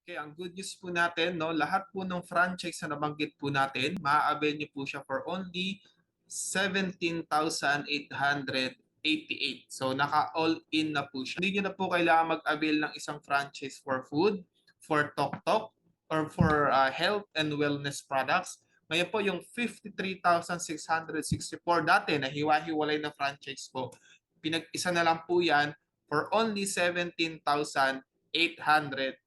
Okay, ang good news po natin, no, lahat po ng franchise na nabanggit po natin, maa-avail niyo po siya for only 17,888. So naka-all-in na po siya. Hindi niyo na po kailangan mag-avail ng isang franchise for food, for Tok, or for health and wellness products. Ngayon po yung 53,664 dati na hiwa-hiwalay na franchise po. Pinag-isa na lang po yan for only 17,888.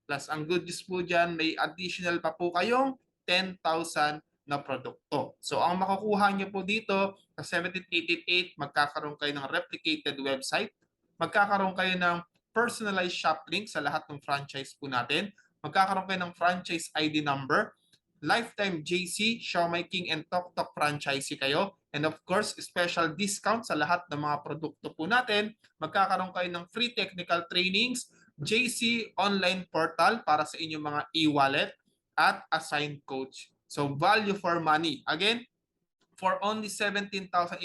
Plus, ang good news po dyan, may additional pa po kayong 10,000 na produkto. So, ang makukuha nyo po dito sa 17,888, magkakaroon kayo ng replicated website, magkakaroon kayo ng personalized shop link sa lahat ng franchise po natin, magkakaroon kayo ng franchise ID number, lifetime JC, Xiaomai King, and Tok franchisee kayo. And of course, special discount sa lahat ng mga produkto po natin. Magkakaroon kayo ng free technical trainings, JC online portal para sa inyong mga e-wallet, at assigned coach. So value for money. Again, for only 17,888,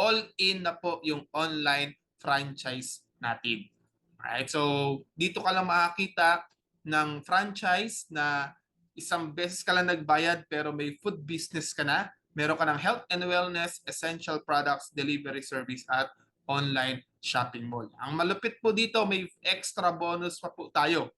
all in na po yung online franchise natin. Alright, so dito ka lang makakita ng franchise na isang beses ka lang nagbayad pero may food business ka na, meron ka ng health and wellness, essential products, delivery service at online shopping mall. Ang malupit po dito, may extra bonus pa po tayo.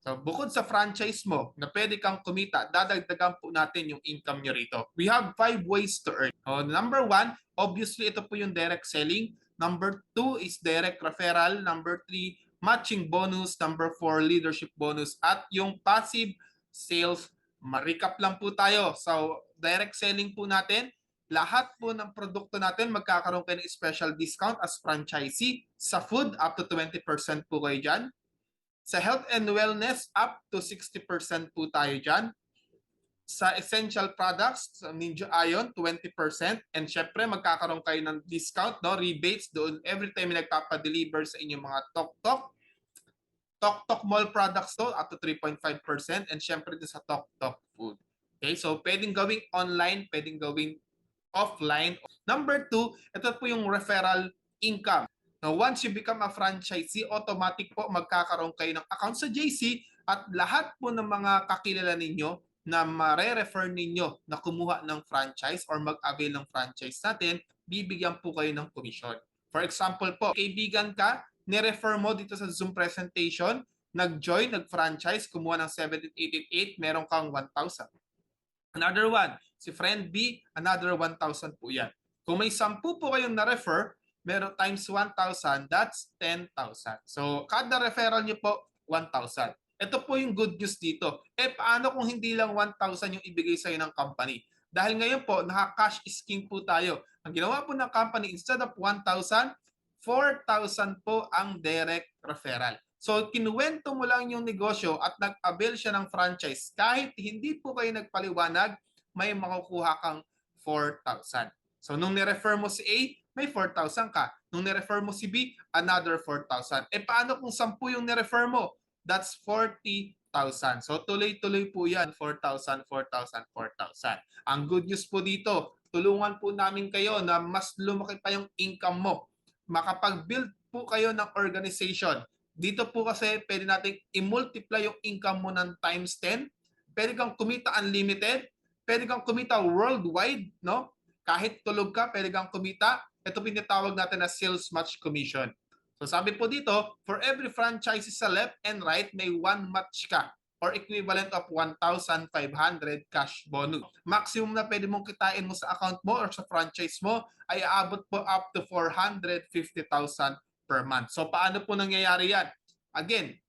So bukod sa franchise mo na pwede kang kumita, dadagdagan po natin yung income nyo rito. We have 5 ways to earn. Number 1, obviously ito po yung direct selling. Number 2 is direct referral. Number 3, matching bonus. Number 4, leadership bonus. At yung passive sales, ma-recap lang po tayo. So direct selling po natin, lahat po ng produkto natin magkakaroon kayo ng special discount as franchisee. Sa food, up to 20% po kayo dyan. Sa health and wellness, up to 60% po tayo dyan. Sa essential products, sa Ninja Ion, 20%. And syempre, magkakaroon kayo ng discount, no? Rebates doon every time nagpapadeliver sa inyong mga Tok. Tok Mall products to, up to 3.5%. And syempre, din sa Tok Food. Okay, so pwedeng gawing online, pwedeng gawing offline. Number 2, ito po yung referral income. Now, once you become a franchisee, automatic po magkakaroon kayo ng account sa JC at lahat po ng mga kakilala ninyo na mare-refer ninyo na kumuha ng franchise or mag-avail ng franchise natin, bibigyan po kayo ng commission. For example po, kaibigan ka, ni-refer mo dito sa Zoom presentation, nag-join, nag-franchise, kumuha ng 17,888, meron kang 1,000. Another one, si friend B, another 1,000 po yan. Kung may 10 po kayong na-refer, meron times 1,000, that's 10,000. So, kada referral nyo po, 1,000. Ito po yung good news dito. Paano kung hindi lang 1,000 yung ibigay sa'yo ng company? Dahil ngayon po, naka-cash is king po tayo. Ang ginawa po ng company, instead of 1,000, 4,000 po ang direct referral. So, kinuwento mo lang yung negosyo at nag-avail siya ng franchise. Kahit hindi po kayo nagpaliwanag, may makukuha kang 4,000. So, nung ni-refer mo si A, may 4,000 ka. Nung ni-refer mo si B, another 4,000. Paano kung 10 yung ni-refer mo? That's 40,000. So, tuloy-tuloy po yan. 4,000, 4,000, 4,000. Ang good news po dito, tulungan po namin kayo na mas lumaki pa yung income mo. Makapag-build po kayo ng organization. Dito po kasi pwede natin i-multiply yung income mo ng times 10. Pwede kang kumita unlimited. Pwede kang kumita worldwide, no? Kahit tulog ka, pwede kang kumita. Ito pinatawag natin na sales match commission. So sabi po dito, for every franchise sa left and right, may 1 match ka or equivalent of 1,500 cash bonus. Maximum na pwede mong kitain mo sa account mo or sa franchise mo ay aabot po up to 450,000 per month. So paano po nangyayari yan? Again,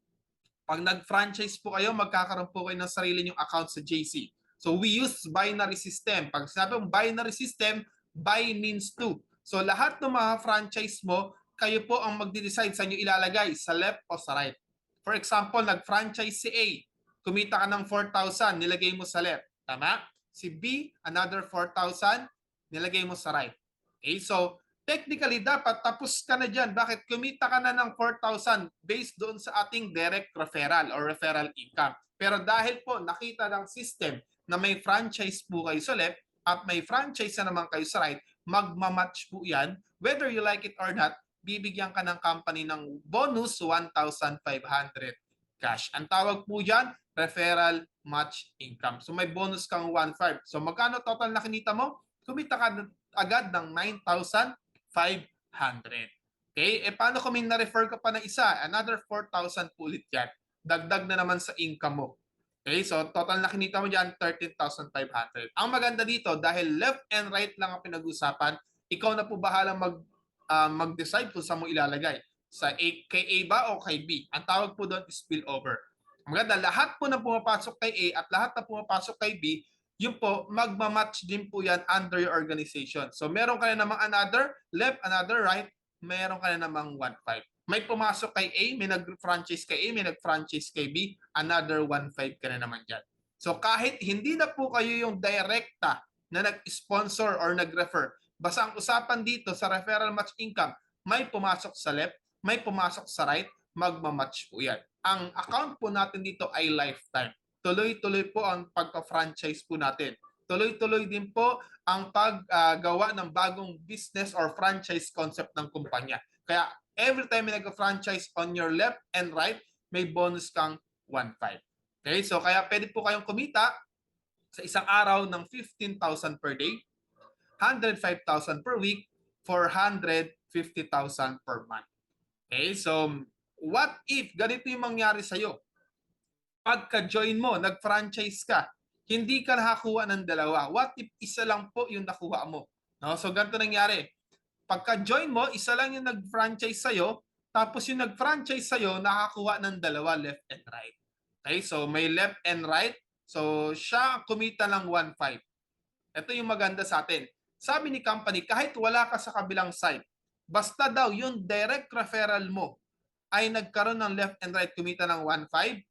pag nag-franchise po kayo, magkakaroon po kayo ng sarili nyong account sa JC. So we use binary system. Pag sinabi mong binary system, buy means to. So lahat ng mga franchise mo, kayo po ang magde-decide sa inyo ilalagay, sa left o sa right. For example, nag-franchise si A, kumita ka ng 4,000, nilagay mo sa left. Tama? Si B, another 4,000, nilagay mo sa right. Okay, so technically, dapat tapos ka na dyan. Bakit? Kumita ka na ng 4,000 based doon sa ating direct referral or referral income. Pero dahil po nakita ng system na may franchise po kayo sa left at may franchise na naman kayo sa right, magmamatch po yan. Whether you like it or not, bibigyan ka ng company ng bonus 1,500 cash. Ang tawag po dyan, referral match income. So may bonus kang 1.5. So magkano total na kinita mo? Kumita ka agad ng 9,500. Okay? Paano kung may na-refer ka pa ng isa? Another 4,000 po ulit yan. Dagdag na naman sa income mo. Okay? So total na kinita mo dyan, 13,500. Ang maganda dito, dahil left and right lang ang pinag-usapan, ikaw na po bahalang mag-decide kung saan mo ilalagay. Kay A ba o kay B? Ang tawag po doon is spillover. Maganda, lahat po na pumapasok kay A at lahat na pumapasok kay B, yun po, magmamatch din po yan under your organization. So meron ka na namang another left, another right, meron ka na namang 1.5. May pumasok kay A, may nag-franchise kay A, may nag-franchise kay B, another 1.5 ka na naman dyan. So kahit hindi na po kayo yung direkta na nag-sponsor or nag-refer, basta ang usapan dito sa referral match income, may pumasok sa left, may pumasok sa right, magmamatch po yan. Ang account po natin dito ay lifetime. Tuloy-tuloy po ang pagka-franchise po natin. Tuloy-tuloy din po ang paggawa ng bagong business or franchise concept ng kumpanya. Kaya every time may nag-franchise on your left and right, may bonus kang 1.5. Okay, so kaya pwede po kayong kumita sa isang araw ng 15,000 per day, 105,000 per week, 450,000 per month. Okay, so what if ganito yung mangyari sa'yo? Pagka-join mo, nag-franchise ka, hindi ka nakakuha ng dalawa. What if isa lang po yung nakuha mo? No? So ganito nangyari. Pagka-join mo, isa lang yung nag-franchise sa'yo, tapos yung nag-franchise sa'yo, nakakuha ng dalawa, left and right. Okay, so may left and right. So siya kumita ng 1.5. Ito yung maganda sa atin. Sabi ni company, kahit wala ka sa kabilang side, basta daw yung direct referral mo ay nagkaroon ng left and right, kumita ng 1.5,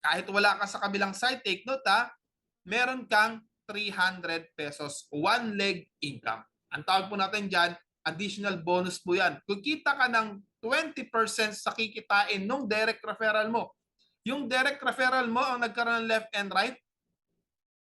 kahit wala ka sa kabilang side, take note ha, meron kang 300 pesos one leg income. Ang tawag po natin dyan, additional bonus po yan. Kung kita ka ng 20% sa kikitain nung direct referral mo, yung direct referral mo ang nagkaroon ng left and right,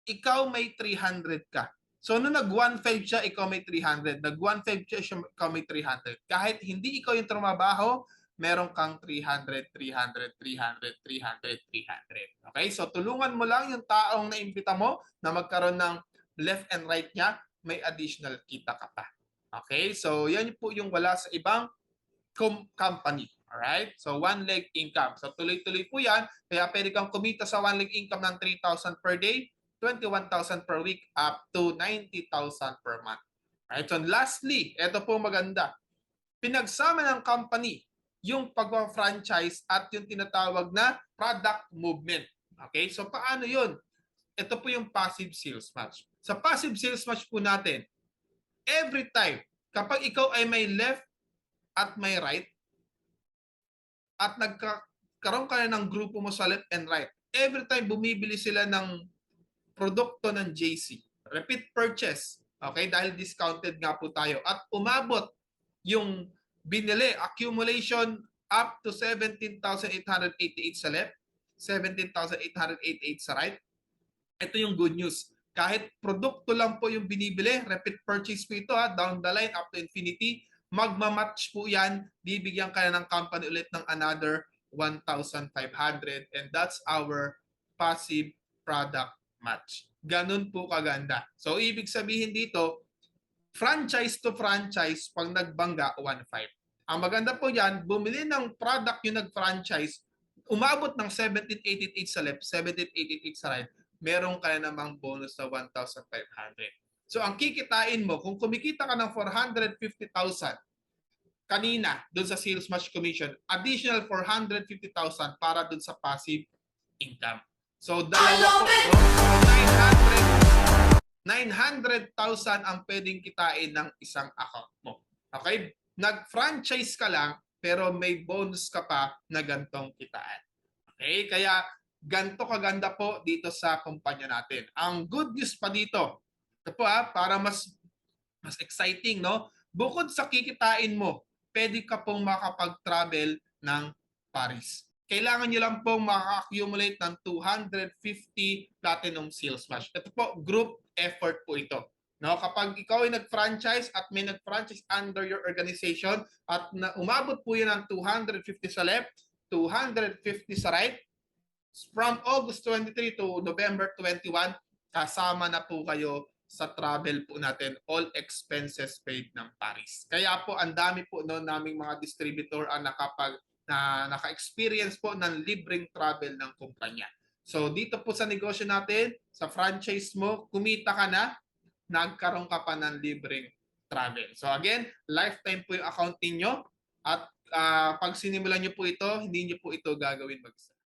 ikaw may 300 ka. So, nung nag-1.5 siya, ikaw may 300. Nag-1.5 siya, ikaw may 300. Kahit hindi ikaw yung trumabaho, meron kang 300, 300, 300, 300, 300. Okay? So, tulungan mo lang yung taong naimbita mo na magkaroon ng left and right niya, may additional kita ka pa. Okay? So, yan po yung wala sa ibang company. Alright? So, one leg income. So, tuloy-tuloy po yan. Kaya pwede kang kumita sa one leg income ng 3,000 per day, 21,000 per week, up to 90,000 per month. Alright? So, lastly, ito po maganda. Pinagsama ng company yung pag-franchise at yung tinatawag na product movement. Okay? So, paano yun? Ito po yung passive sales match. Sa passive sales match po natin, every time, kapag ikaw ay may left at may right, at nagkaroon ka na ng grupo mo sa left and right, every time bumibili sila ng produkto ng JC, repeat purchase, okay, dahil discounted nga po tayo, at umabot yung binili, accumulation up to 17,888 sa left, 17,888 sa right. Ito yung good news. Kahit produkto lang po yung binibili, repeat purchase po ito ha, down the line up to infinity, magmamatch po yan, bibigyan ka na ng company ulit ng another 1,500, and that's our passive product match. Ganun po kaganda. So, ibig sabihin dito, franchise to franchise, pag nagbangga, 1.5. Ang maganda po yan, bumili ng product yung nag-franchise, umabot ng 17,888 sa left, 17,888 sa right, meron ka na namang bonus na 1,500. So, ang kikitain mo, kung kumikita ka ng 450,000 kanina doon sa sales match commission, additional 450,000 para doon sa passive income. So, dalawa po, 900,000 ang pwedeng kitain ng isang account mo. Okay? Nag-franchise ka lang, pero may bonus ka pa na gantong kitaan. Okay? Kaya, ganto kaganda po dito sa kumpanya natin. Ang good news pa dito, ito po para mas exciting, no? Bukod sa kikitain mo, pwede ka pong makapag-travel ng Paris. Kailangan nyo lang pong maka-accumulate ng 250 Platinum Sales Match. Ito po, group effort po ito. No, kapag ikaw ay nag-franchise at may nag-franchise under your organization at umabot po yan ng 250 sa left, 250 sa right. From August 23 to November 21, kasama na po kayo sa travel po natin, all expenses paid ng Paris. Kaya po ang dami po no naming mga distributor ang naka-experience po ng libreng travel ng kumpanya. So dito po sa negosyo natin, sa franchise mo, kumita ka na, nagkaroon ka pa ng libreng travel. So again, lifetime po yung account ninyo at pag sinimulan nyo po ito, hindi nyo po ito gagawin mag-isa.